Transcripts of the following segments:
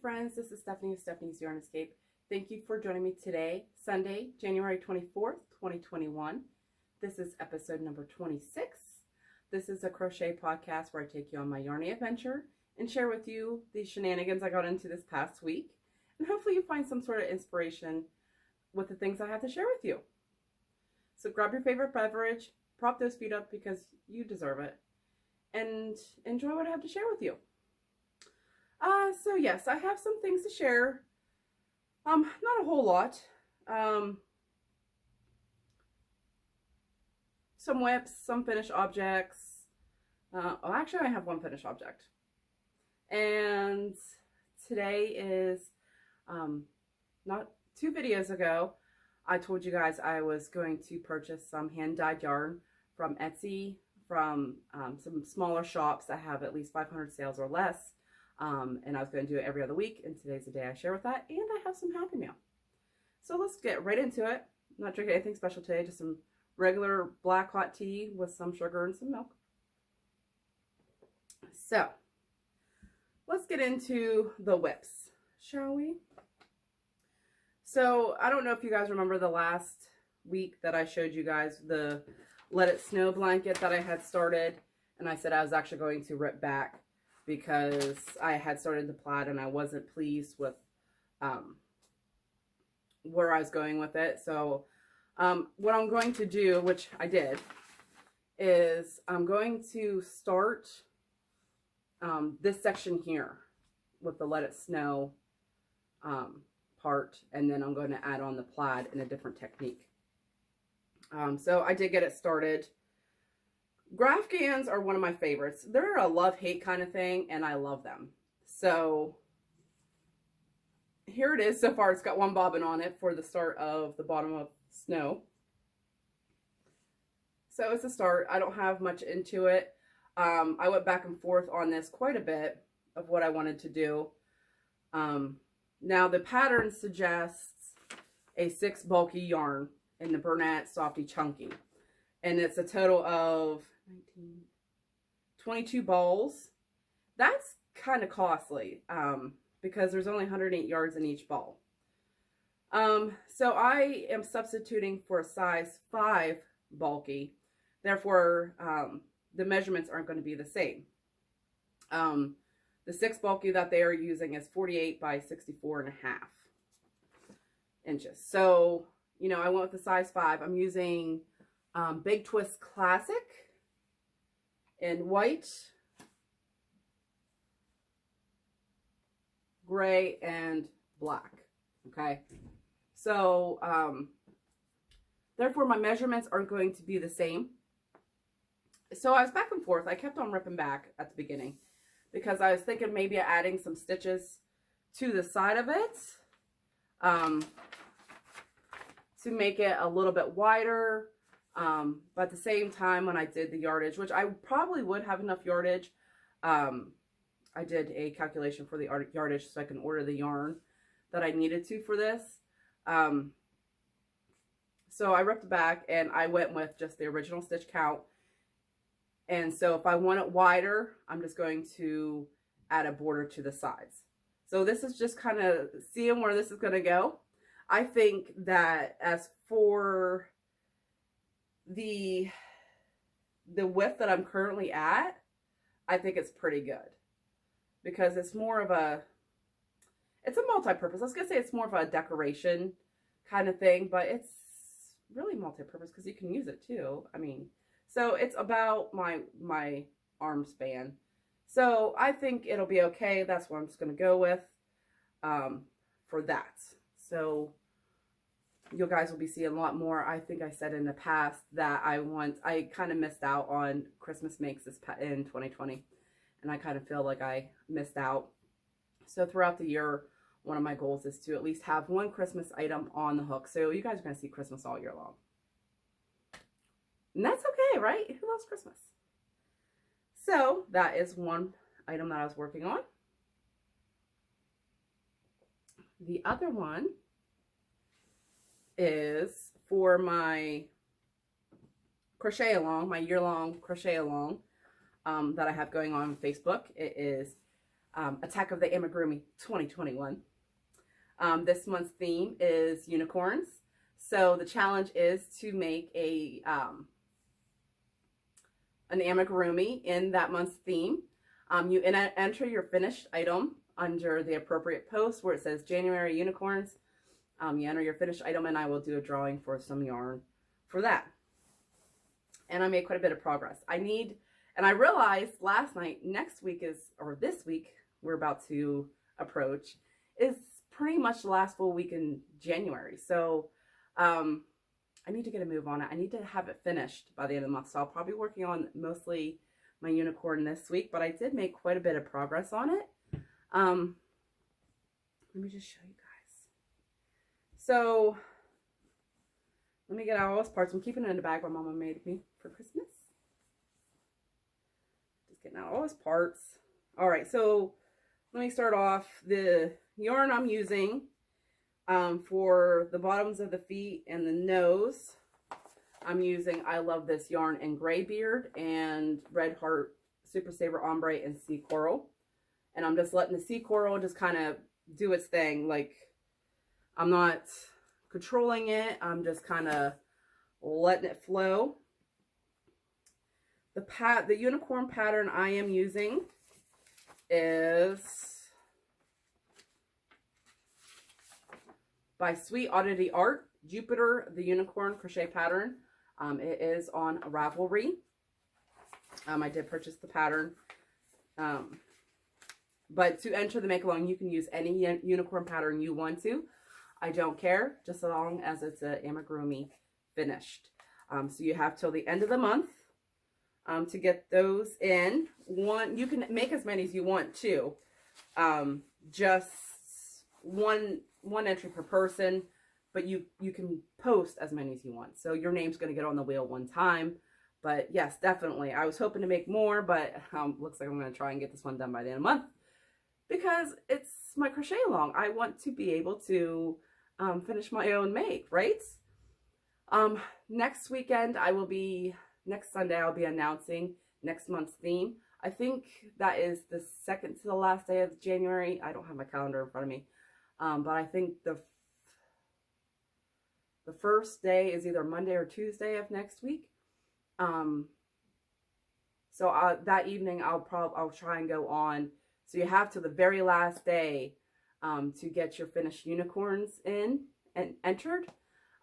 friends, this is Stephanie with Stephanie's Yarn Escape. Thank you for joining me today, Sunday, January 24th, 2021. This is episode number 26. This is a crochet podcast where I take you on my yarny adventure and share with you the shenanigans I got into this past week. And hopefully you find some sort of inspiration with the things I have to share with you. So grab your favorite beverage, prop those feet up because you deserve it, and enjoy what I have to share with you. So yes, I have some things to share. Not a whole lot. Some WIPs, some finished objects. Actually, I have one finished object. And today is, not 2 videos ago, I told you guys I was going to purchase some hand-dyed yarn from Etsy, from some smaller shops that have at least 500 sales or less. And I was going to do it every other week, and today's the day I share with that, and I have some Happy Meal. So let's get right into it. I'm not drinking anything special today, just some regular black hot tea with some sugar and some milk. So let's get into the WIPs, shall we? So I don't know if you guys remember the last week that I showed you guys the Let It Snow blanket that I had started, and I said I was actually going to rip back because I had started the plaid and I wasn't pleased with where I was going with it. So what I'm going to do, which I did, is I'm going to start this section here with the Let It Snow part, and then I'm going to add on the plaid in a different technique. So I did get it started. Graphgans are one of my favorites. They're a love-hate kind of thing, and I love them. So here it is. So far, it's got one bobbin on it for the start of the bottom of snow. So it's a start. I don't have much into it. I went back and forth on this quite a bit of what I wanted to do. Now the pattern suggests a 6 bulky yarn in the Bernat Softy Chunky, and it's a total of 22 balls. That's kind of costly because there's only 108 yards in each ball. So I am substituting for a size 5 bulky. Therefore, the measurements aren't going to be the same. The 6 bulky that they are using is 48 by 64.5 inches. So, you know, I went with the size 5. I'm using Big Twist Classic in white, gray, and black. Okay, so therefore my measurements aren't going to be the same. So I was back and forth. I kept on ripping back at the beginning because I was thinking maybe adding some stitches to the side of it to make it a little bit wider. But at the same time, when I did the yardage, which I probably would have enough yardage, I did a calculation for the yardage so I can order the yarn that I needed to for this. So I ripped back and I went with just the original stitch count. And so if I want it wider, I'm just going to add a border to the sides. So this is just kind of seeing where this is going to go. I think that as for the width that I'm currently at, I think it's pretty good because it's more of it's a multi-purpose. I was gonna say it's more of a decoration kind of thing, but it's really multi-purpose because you can use it too. I mean, so it's about my arm span. So I think it'll be okay. That's what I'm just gonna go with for that. So you guys will be seeing a lot more. I think I said in the past that I kind of missed out on Christmas makes in 2020, and I kind of feel like I missed out. So throughout the year, one of my goals is to at least have one Christmas item on the hook. So you guys are going to see Christmas all year long. And that's okay, right? Who loves Christmas? So that is one item that I was working on. The other one is for my crochet along, my year-long crochet along that I have going on Facebook. It is Attack of the Amigurumi 2021. This month's theme is unicorns. So the challenge is to make an amigurumi in that month's theme. You enter your finished item under the appropriate post where it says January unicorns. You enter your finished item and I will do a drawing for some yarn for that. And I made quite a bit of progress. And I realized last night, next week or this week we're about to approach, is pretty much the last full week in January. So I need to get a move on it. I need to have it finished by the end of the month. So I'll probably be working on mostly my unicorn this week, but I did make quite a bit of progress on it. Let me just show you guys. So let me get out all those parts. I'm keeping it in the bag my mama made me for Christmas. Just getting out all those parts. All right, so let me start off. The yarn I'm using for the bottoms of the feet and the nose, I'm using I Love This yarn in Graybeard and Red Heart Super Saver Ombre and Sea Coral. And I'm just letting the Sea Coral just kind of do its thing. Like, I'm not controlling it. I'm just kind of letting it flow. The unicorn pattern I am using is by Sweet Oddity Art, Jupiter, the unicorn crochet pattern. It is on Ravelry. I did purchase the pattern. But to enter the make along, you can use any unicorn pattern you want to. I don't care, just as long as it's an amigurumi finished. So you have till the end of the month to get those in. You can make as many as you want too. Just one entry per person, but you can post as many as you want. So your name's going to get on the wheel one time. But yes, definitely. I was hoping to make more, but looks like I'm going to try and get this one done by the end of the month because it's my crochet along. I want to be able to finish my own make, right? Next weekend, next Sunday, I'll be announcing next month's theme. I think that is the second to the last day of January. I don't have my calendar in front of me. But I think the first day is either Monday or Tuesday of next week. So that evening I'll try and go on. So you have to the very last day to get your finished unicorns in and entered.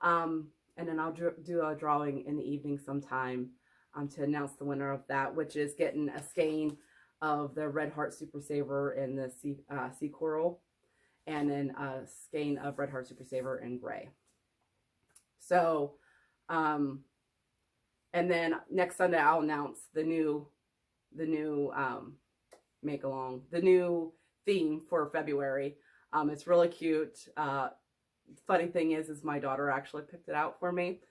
And then I'll do a drawing in the evening sometime to announce the winner of that, which is getting a skein of the Red Heart Super Saver and the Sea Coral, and then a skein of Red Heart Super Saver in gray. So, and then next Sunday I'll announce the new make along, the new theme for February. It's really cute. Funny thing is my daughter actually picked it out for me,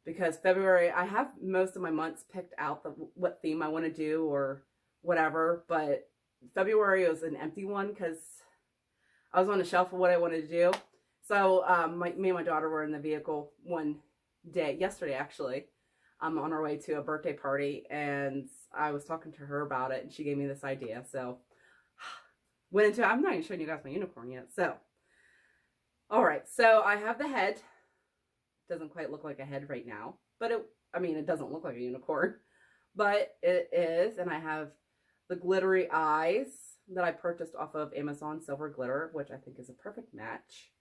because February, I have most of my months picked out what theme I want to do or whatever, but February was an empty one because I was on the shelf of what I wanted to do. So me and my daughter were in the vehicle one day, yesterday actually, on our way to a birthday party, and I was talking to her about it, and she gave me this idea. So went into it. I'm not even showing you guys my unicorn yet. So, all right. So I have the head. Doesn't quite look like a head right now, but it doesn't look like a unicorn, but it is. And I have the glittery eyes that I purchased off of Amazon, Silver Glitter, which I think is a perfect match.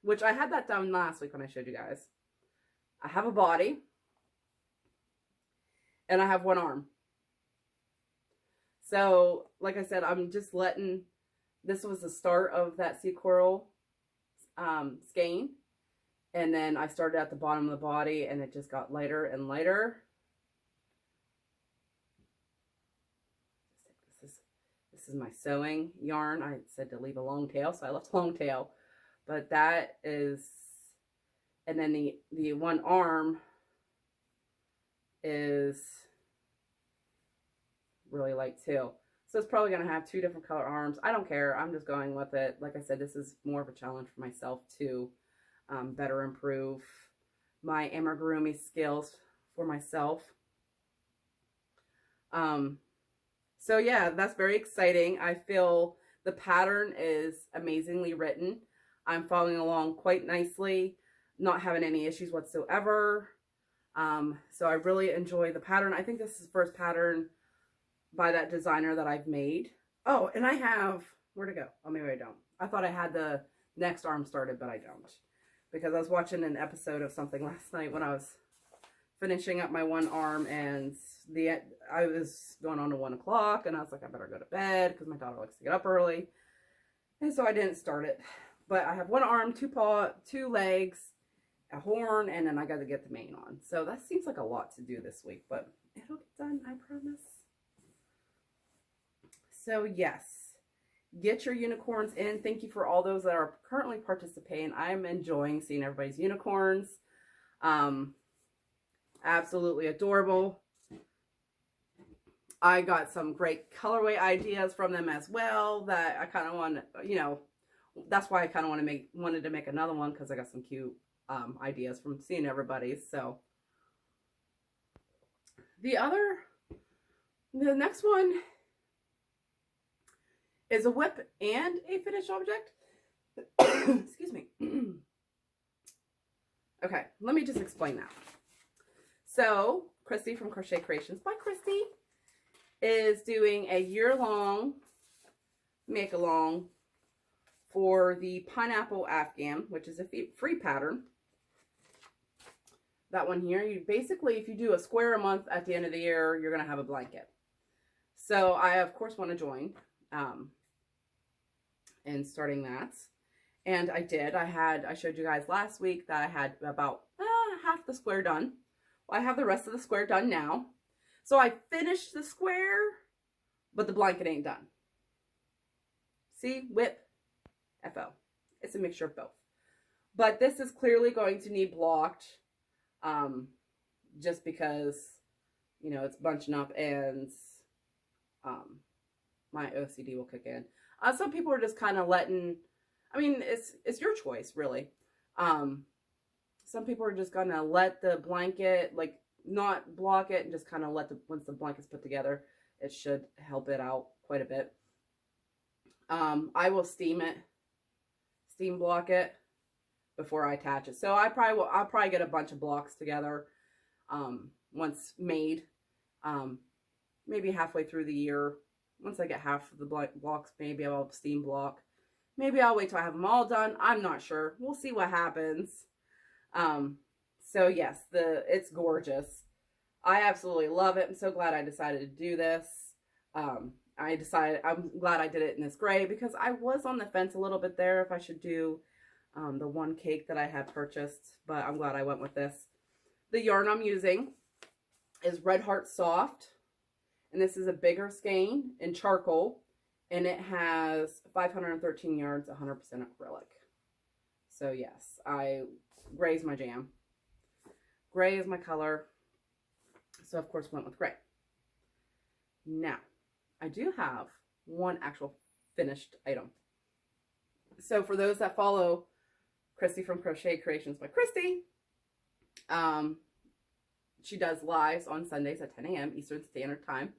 Which I had that done last week when I showed you guys. I have a body, and I have one arm. So, like I said, I'm just this was the start of that Sea Coral skein. And then I started at the bottom of the body, and it just got lighter and lighter. This is my sewing yarn. I said to leave a long tail, so I left long tail. But that is, and then the one arm is really light too. So it's probably going to have two different color arms. I don't care. I'm just going with it. Like I said, this is more of a challenge for myself to better improve my amigurumi skills for myself. So yeah, that's very exciting. I feel the pattern is amazingly written. I'm following along quite nicely, not having any issues whatsoever. So I really enjoy the pattern. I think this is the first pattern by that designer that I've made. Oh, and I have, where'd it go? Oh, maybe I don't. I thought I had the next arm started, but I don't. Because I was watching an episode of something last night when I was finishing up my one arm, and I was going on to 1 o'clock, and I was like, I better go to bed because my daughter likes to get up early. And so I didn't start it. But I have one arm, two legs, a horn, and then I got to get the mane on. So that seems like a lot to do this week, but it'll get done, I promise. So yes, get your unicorns in. Thank you for all those that are currently participating. I'm enjoying seeing everybody's unicorns. Absolutely adorable. I got some great colorway ideas from them as well that I kind of want to, you know, that's why I kind of wanted to make another one, because I got some cute ideas from seeing everybody's. So the next one is a WIP and a finished object. Excuse me. Okay, let me just explain that. So Christy from Crochet Creations by Christy is doing a year-long make-along for the Pineapple Afghan, which is a free pattern. That one here, you basically, if you do a square a month at the end of the year, you're going to have a blanket. So I, of course, want to join in starting that. And I did. I showed you guys last week that I had about half the square done. Well, I have the rest of the square done now. So I finished the square, but the blanket ain't done. See, WIP, FO. It's a mixture of both. But this is clearly going to need blocked, just because, you know, it's bunching up and my OCD will kick in. Some people are just kind of letting, I mean, it's your choice, really. Some people are just gonna let the blanket, like, not block it and just kind of once the blanket's put together, it should help it out quite a bit. I will steam block it before I attach it. So I'll probably get a bunch of blocks together once made, maybe halfway through the year. Once I get half of the blocks, maybe I'll steam block. Maybe I'll wait till I have them all done. I'm not sure. We'll see what happens. So yes, it's gorgeous. I absolutely love it. I'm so glad I decided to do this. I'm glad I did it in this gray, because I was on the fence a little bit there if I should do the one cake that I had purchased, but I'm glad I went with this. The yarn I'm using is Red Heart Soft, and this is a bigger skein in charcoal, and it has 513 yards, 100% acrylic. So yes, gray is my jam. Gray is my color, so of course went with gray. Now, I do have one actual finished item. So for those that follow Christy from Crochet Creations by Christy, she does lives on Sundays at 10 a.m. Eastern Standard Time,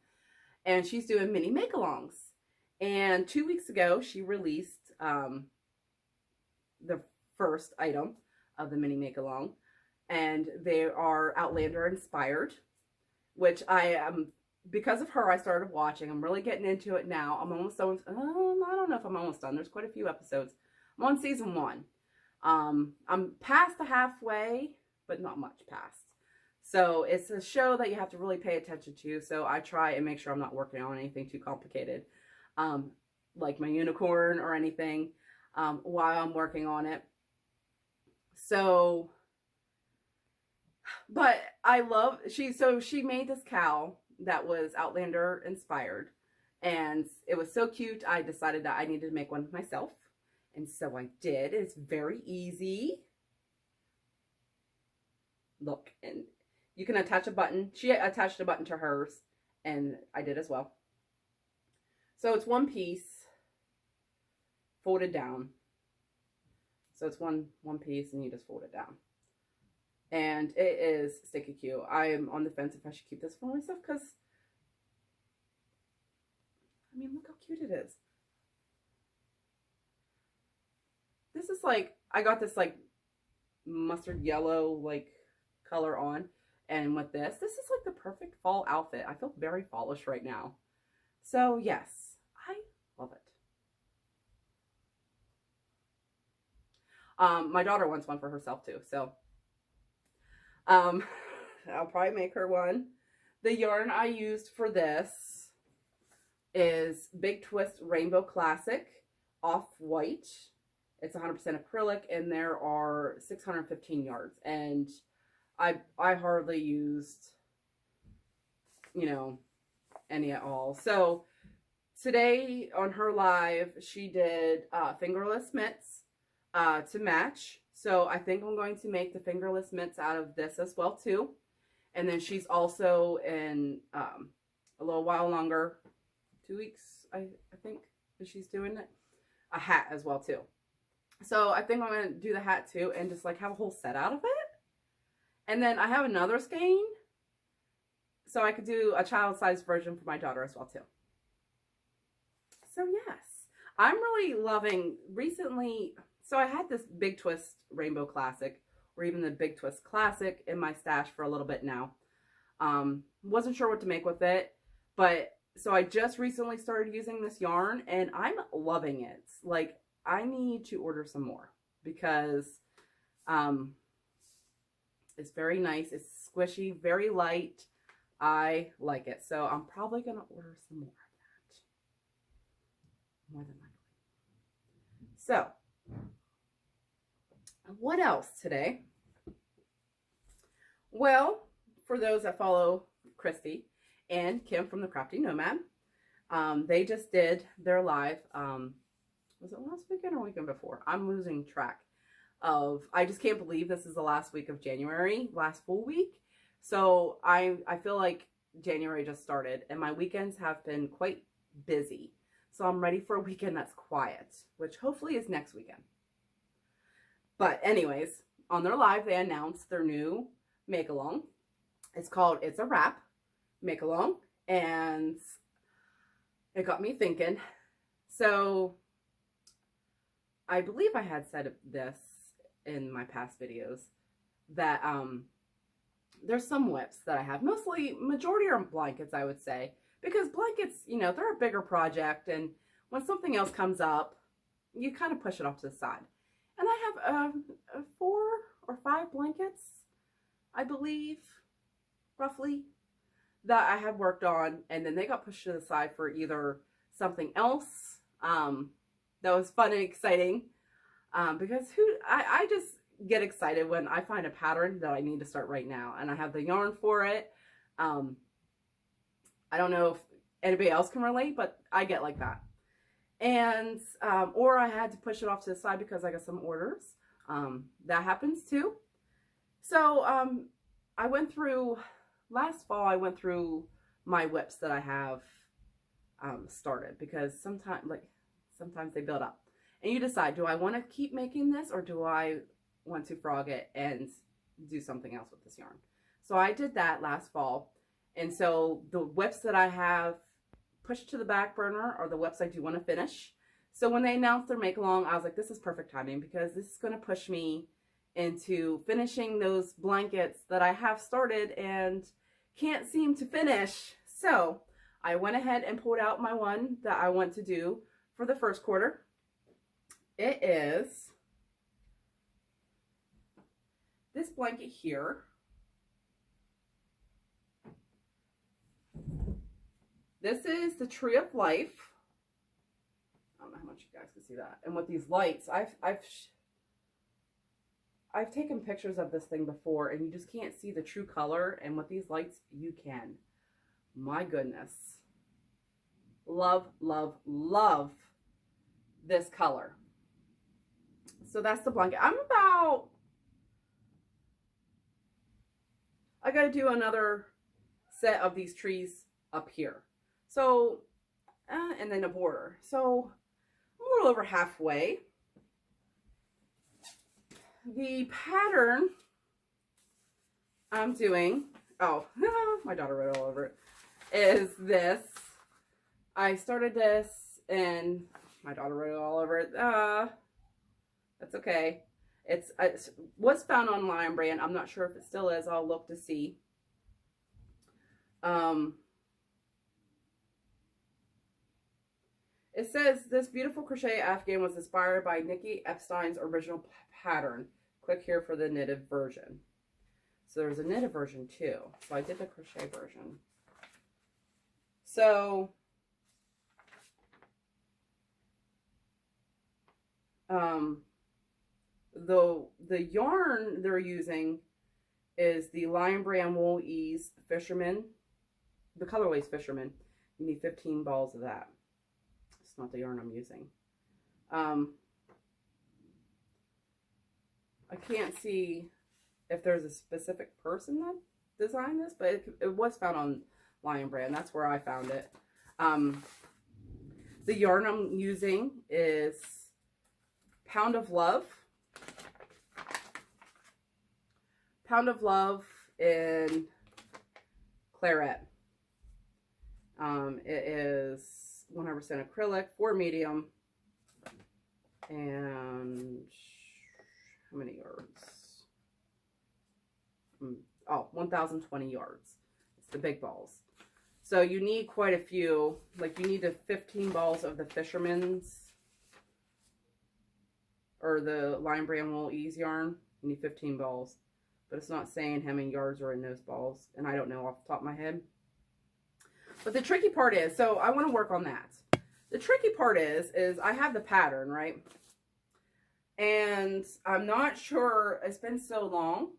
and she's doing mini make-alongs. And 2 weeks ago, she released the first item of the mini make-along, and they are Outlander inspired, which I am, because of her, I started watching. I'm really getting into it now. I'm almost done. I don't know if I'm almost done. There's quite a few episodes. I'm on season 1. I'm past the halfway, but not much past. So it's a show that you have to really pay attention to. So I try and make sure I'm not working on anything too complicated, like my unicorn or anything, while I'm working on it. So, but I love, she made this cow that was Outlander inspired, and it was so cute. I decided that I needed to make one myself, and so I did. It's very easy. Look, and you can attach a button. She attached a button to hers, and I did as well. So it's one piece folded down. So it's one piece, and you just fold it down. And it is sticky cute. I am on the fence if I should keep this for myself, because I mean, look how cute it is. This is like, I got this like mustard yellow like color on, and with this is like the perfect fall outfit. I feel very fallish right now. So yes, I love it. My daughter wants one for herself too, so I'll probably make her one. The yarn I used for this is Big Twist Rainbow Classic Off-White. It's 100% acrylic, and there are 615 yards. And I hardly used, you know, any at all. So today on her live, she did fingerless mitts to match. So I think I'm going to make the fingerless mitts out of this as well too. And then she's also in a little while longer, 2 weeks, I think, that she's doing it, a hat as well too. So I think I'm going to do the hat too and just like have a whole set out of it. And then I have another skein, so I could do a child-sized version for my daughter as well too. So yes, I'm really loving recently. So I had this Big Twist Rainbow Classic, or even the Big Twist Classic, in my stash for a little bit now. Wasn't sure what to make with it, but so I just recently started using this yarn and I'm loving it. Like, I need to order some more because it's very nice. It's squishy, very light. I like it. So I'm probably going to order some more of that. More than likely. So, what else today? Well, for those that follow Christy and Kim from the Crafty Nomad, they just did their live, was it last weekend or weekend before? I'm losing track of, I just can't believe this is the last week of January, last full week. So I feel like January just started and my weekends have been quite busy. So I'm ready for a weekend that's quiet, which hopefully is next weekend. But anyways, on their live, they announced their new make-along. It's called It's a Wrap make-along, and it got me thinking. So I believe I had said this in my past videos that there's some WIPs that I have. Majority are blankets, I would say, because blankets, you know, they're a bigger project, and when something else comes up, you kind of push it off to the side. And I have 4 or 5 blankets, I believe, roughly, that I have worked on, and then they got pushed to the side for either something else that was fun and exciting, because I just get excited when I find a pattern that I need to start right now, and I have the yarn for it. I don't know if anybody else can relate, but I get like that. And or I had to push it off to the side because I got some orders. That happens too. So I went through, last fall I went through my WIPs that I have started, because sometimes they build up. And you decide, do I want to keep making this, or do I want to frog it and do something else with this yarn? So I did that last fall. And so the WIPs that I have pushed to the back burner are the WIPs I do want to finish. So when they announced their make along, I was like, this is perfect timing, because this is going to push me into finishing those blankets that I have started and can't seem to finish. So I went ahead and pulled out my one that I want to do for the first quarter. It is this blanket here. This is the Tree of Life. I don't know how much you guys can see that. And with these lights, I've taken pictures of this thing before, and you just can't see the true color. And with these lights, you can. My goodness. Love, love, love this color. So that's the blanket. I got to do another set of these trees up here. So, and then a border. So, I'm a little over halfway. The pattern I'm doing, oh, my daughter wrote all over it, is this I started this and my daughter wrote all over it. That's okay. It was found on Lion Brand. I'm not sure if it still is. I'll look to see. It says this beautiful crochet Afghan was inspired by Nikki Epstein's original pattern. Click here for the knitted version. So there's a knitted version too. So I did the crochet version. So the yarn they're using is the Lion Brand Wool Ease Fisherman. The colorway is Fisherman. You need 15 balls of that. It's not the yarn I'm using. I can't see if there's a specific person that designed this, but it was found on Lion Brand. That's where I found it. The yarn I'm using is Pound of Love. Pound of Love in Claret. It is 100% acrylic, 4 medium, and how many yards? Oh, 1,020 yards. It's the big balls. So you need quite a few. Like you need the 15 balls of the Fisherman's or the Lion Brand Wool Ease yarn. You need 15 balls. But it's not saying how many yards are in those balls. And I don't know off the top of my head. But the tricky part is, so I want to work on that. The tricky part is I have the pattern, right? And I'm not sure, it's been so long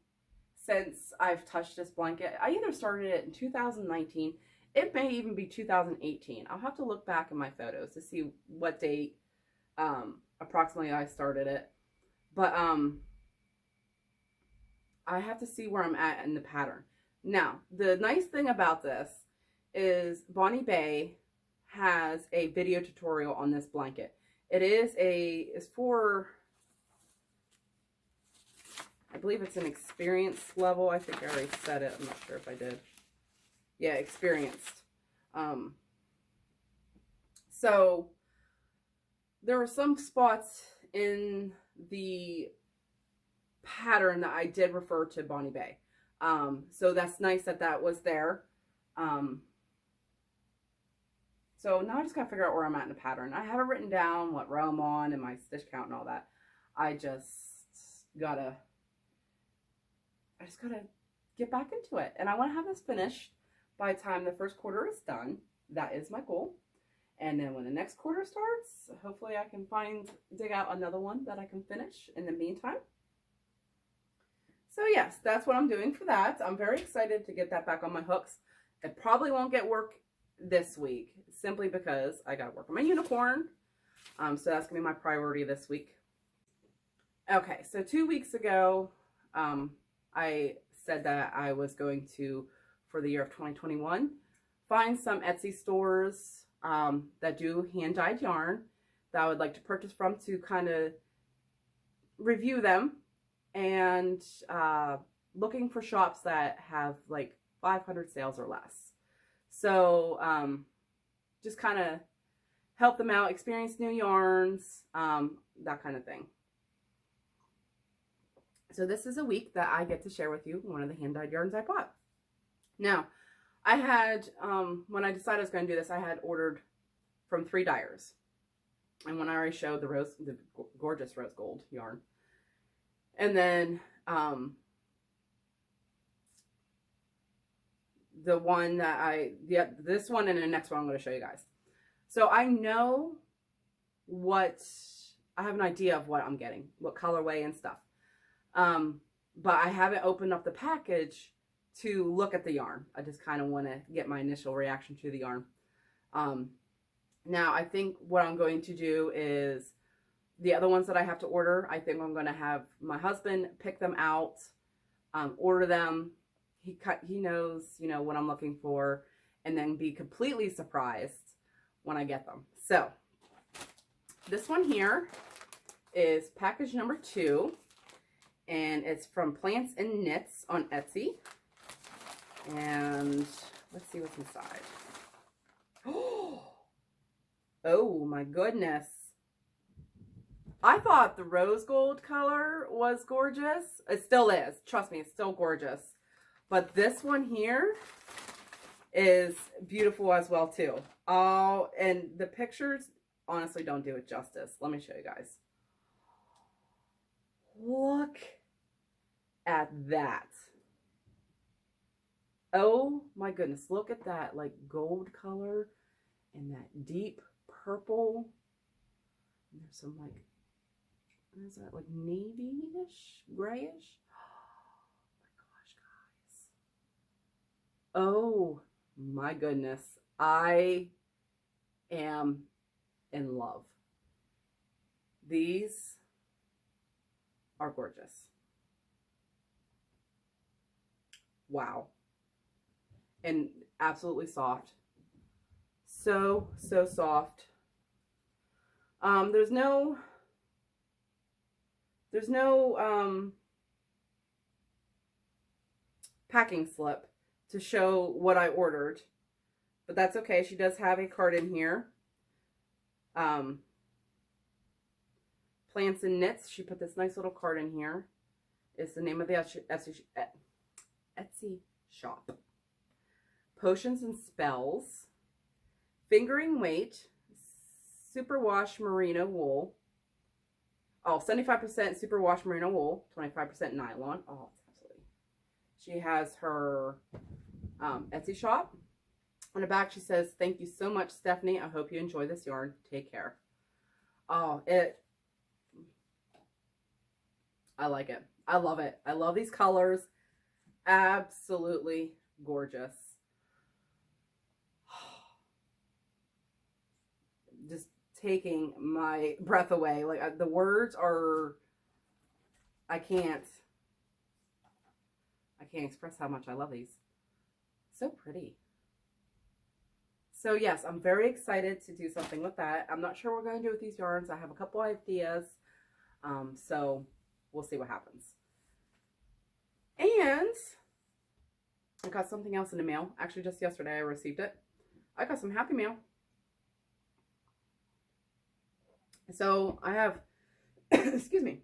since I've touched this blanket. I either started it in 2019. It may even be 2018. I'll have to look back in my photos to see what date approximately I started it. But I have to see where I'm at in the pattern. Now, the nice thing about this is Bonnie Bay has a video tutorial on this blanket. It's for, I believe it's an experience level. I think I already said it. I'm not sure if I did. Yeah, experienced. So there were some spots in the pattern that I did refer to Bonnie Bay. So that's nice that that was there. So now I just gotta figure out where I'm at in the pattern. I have it written down, what row I'm on, and my stitch count and all that. I just gotta get back into it. And I want to have this finished by the time the first quarter is done. That is my goal. And then when the next quarter starts, hopefully I can dig out another one that I can finish in the meantime. So yes, that's what I'm doing for that. I'm very excited to get that back on my hooks. It probably won't get work this week, simply because I got to work on my unicorn. So that's going to be my priority this week. Okay, so 2 weeks ago, I said that I was going to, for the year of 2021, find some Etsy stores that do hand-dyed yarn that I would like to purchase from to kind of review them, and looking for shops that have like 500 sales or less. So just kind of help them out, experience new yarns, that kind of thing. So this is a week that I get to share with you one of the hand-dyed yarns I bought. Now, I had, when I decided I was going to do this, I had ordered from 3 dyers. And when I already showed the gorgeous rose gold yarn. And then the one that this one and the next one I'm going to show you guys. So I know I have an idea of what I'm getting, what colorway and stuff. But I haven't opened up the package to look at the yarn. I just kind of want to get my initial reaction to the yarn. Now I think what I'm going to do is the other ones that I have to order, I think I'm going to have my husband pick them out, order them. He knows, you know, what I'm looking for, and then be completely surprised when I get them. So this one here is package number 2, and it's from Plants and Knits on Etsy. And let's see what's inside. Oh, Oh my goodness. I thought the rose gold color was gorgeous. It still is. Trust me, it's still gorgeous. But this one here is beautiful as well too. Oh, and the pictures honestly don't do it justice. Let me show you guys. Look at that. Oh my goodness, look at that, like gold color and that deep purple. And there's some like, what is that, like navy-ish, grayish? Oh my gosh, guys. Oh my goodness, I am in love. These are gorgeous. Wow. And absolutely soft. So soft. There's no packing slip to show what I ordered, but that's okay. She does have a card in here. Plants and Knits. She put this nice little card in here. It's the name of the Etsy shop. Potions and Spells. Fingering Weight. Superwash Merino Wool. Oh, 75% superwash merino wool, 25% nylon. Oh, it's absolutely. She has her Etsy shop. On the back, she says, "Thank you so much, Stephanie. I hope you enjoy this yarn. Take care." Oh, I like it. I love it. I love these colors. Absolutely gorgeous. Just taking my breath away. Like the words are, I can't express how much I love these. So pretty. So yes, I'm very excited to do something with that. I'm not sure what we're going to do with these yarns. I have a couple ideas. So we'll see what happens. And I got something else in the mail. Actually, just yesterday I received it. I got some Happy Mail. So I have, excuse me,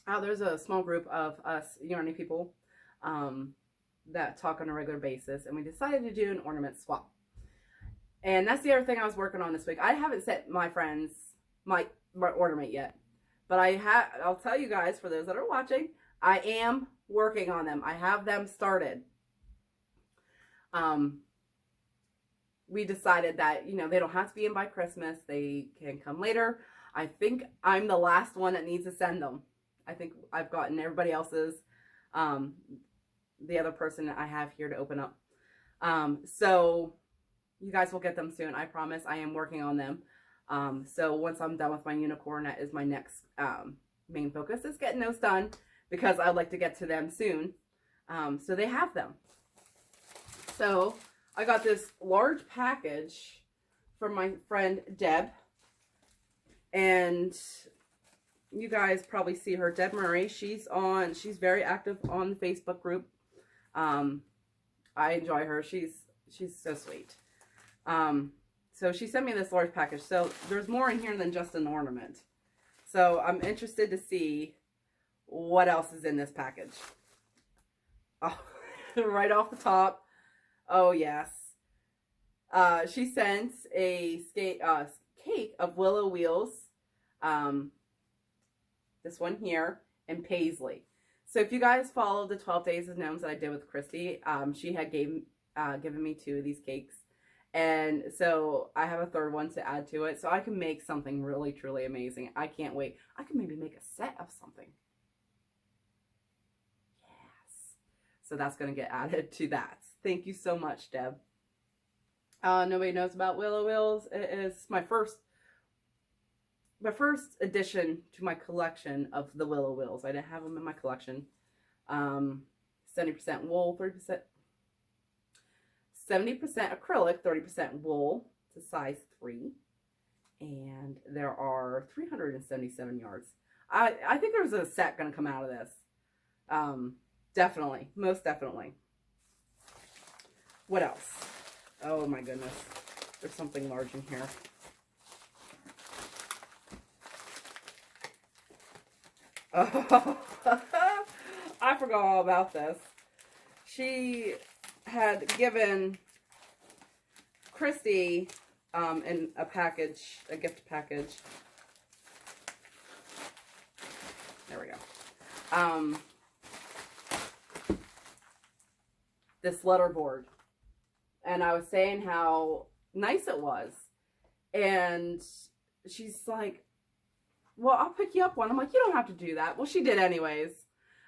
there's a small group of us Yarny people that talk on a regular basis, and we decided to do an ornament swap. And that's the other thing I was working on this week. I haven't sent my friends my ornament yet, but I'll tell you guys, for those that are watching, I am working on them. I have them started. We decided that, you know, they don't have to be in by Christmas. They can come later. I think I'm the last one that needs to send them. I think I've gotten everybody else's, the other person that I have here to open up. So you guys will get them soon. I promise. I am working on them. So once I'm done with my unicorn, that is my next main focus, is getting those done, because I'd like to get to them soon. So they have them. So I got this large package from my friend Deb, and you guys probably see her, Deb Murray. She's very active on the Facebook group. I enjoy her. She's so sweet. So she sent me this large package. So there's more in here than just an ornament. So I'm interested to see what else is in this package. Oh, right off the top. Oh, yes. She sent a cake of willow wheels. This one here, and paisley. So if you guys follow the 12 Days of Gnomes that I did with Christy, she had given me 2 of these cakes. And so I have a third one to add to it. So I can make something really, truly amazing. I can't wait. I can maybe make a set of something. Yes. So that's going to get added to that. Thank you so much, Deb. Nobody knows about willow wheels. It is my first addition to my collection of the willow wheels. I didn't have them in my collection. 70% wool, 70% acrylic, 30% wool to size 3. And there are 377 yards. I think there's a set going to come out of this. Definitely. Most definitely. What else? Oh my goodness. There's something large in here. Oh, I forgot all about this. She had given Christy in a package, a gift package. There we go. This letter board. And I was saying how nice it was. And she's like, well, I'll pick you up one. I'm like, you don't have to do that. Well, she did anyways.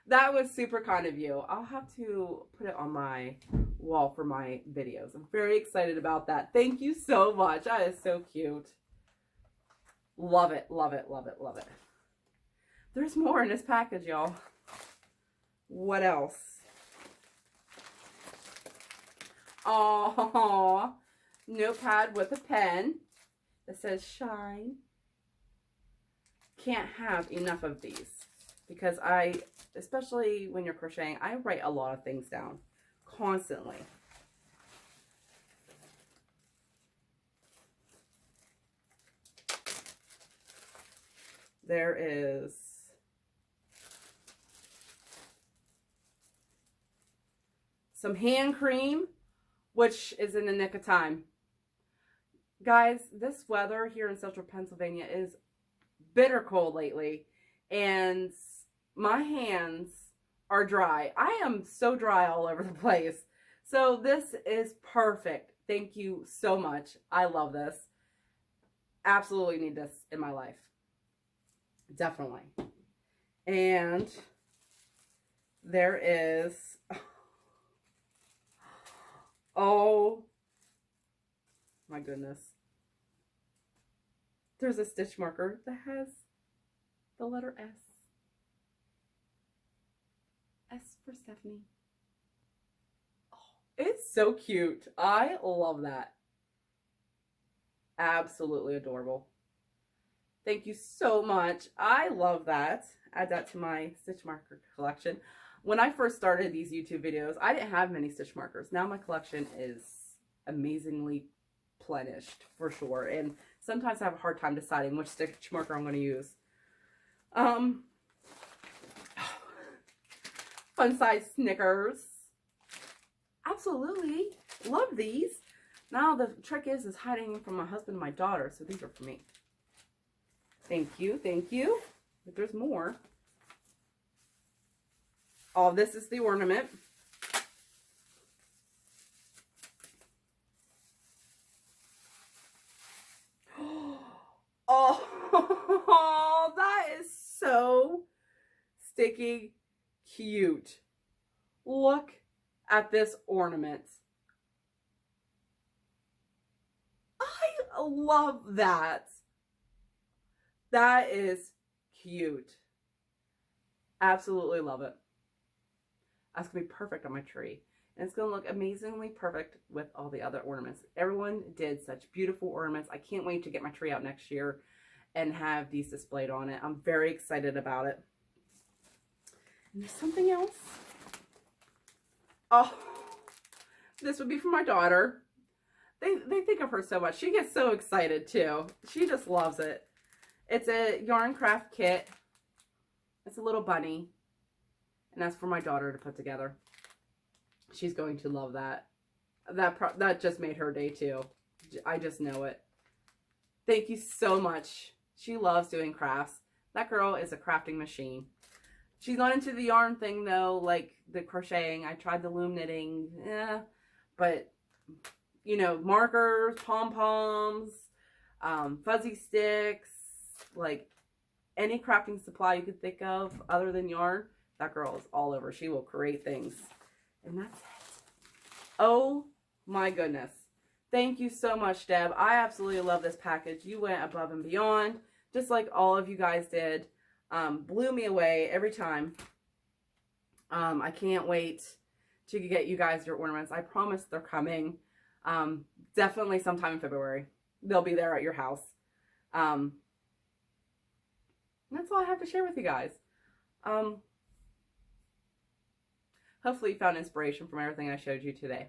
That was super kind of you. I'll have to put it on my wall for my videos. I'm very excited about that. Thank you so much. That is so cute. Love it, love it, love it, love it. There's more in this package, y'all. What else? Oh, notepad with a pen that says shine. Can't have enough of these because especially when you're crocheting, I write a lot of things down constantly. There is some hand cream, which is in the nick of time. Guys, this weather here in central Pennsylvania is bitter cold lately, and my hands are dry. I am so dry all over the place. So this is perfect. Thank you so much. I love this. Absolutely need this in my life. Definitely. And there is, oh my goodness. There's a stitch marker that has the letter S. S for Stephanie. Oh, it's so cute. I love that. Absolutely adorable. Thank you so much. I love that. Add that to my stitch marker collection. When I first started these YouTube videos, I didn't have many stitch markers. Now my collection is amazingly plenished for sure. And sometimes I have a hard time deciding which stitch marker I'm going to use. Fun size Snickers. Absolutely. Love these. Now the trick is hiding from my husband and my daughter. So these are for me. Thank you. Thank you. But there's more. Oh, this is the ornament. Oh, that is so stinking cute. Look at this ornament. I love that. That is cute. Absolutely love it. That's going to be perfect on my tree. And it's going to look amazingly perfect with all the other ornaments. Everyone did such beautiful ornaments. I can't wait to get my tree out next year and have these displayed on it. I'm very excited about it. And there's something else. Oh, this would be for my daughter. They think of her so much. She gets so excited too. She just loves it. It's a yarn craft kit. It's a little bunny. And that's for my daughter to put together. She's going to love that. That just made her day too. I just know it. Thank you so much. She loves doing crafts. That girl is a crafting machine. She's not into the yarn thing though, like the crocheting. I tried the loom knitting. But you know, markers, pom-poms, fuzzy sticks, like any crafting supply you could think of other than yarn, that girl is all over. She will create things. And that's it. Oh my goodness. Thank you so much, Deb. I absolutely love this package. You went above and beyond, just like all of you guys did. Blew me away every time. I can't wait to get you guys your ornaments. I promise they're coming. Definitely sometime in February. They'll be there at your house. That's all I have to share with you guys. Hopefully you found inspiration from everything I showed you today.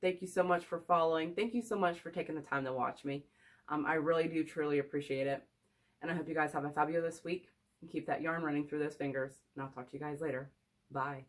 Thank you so much for following. Thank you so much for taking the time to watch me. I really do truly appreciate it. And I hope you guys have a fabulous week. and keep that yarn running through those fingers. And I'll talk to you guys later. Bye.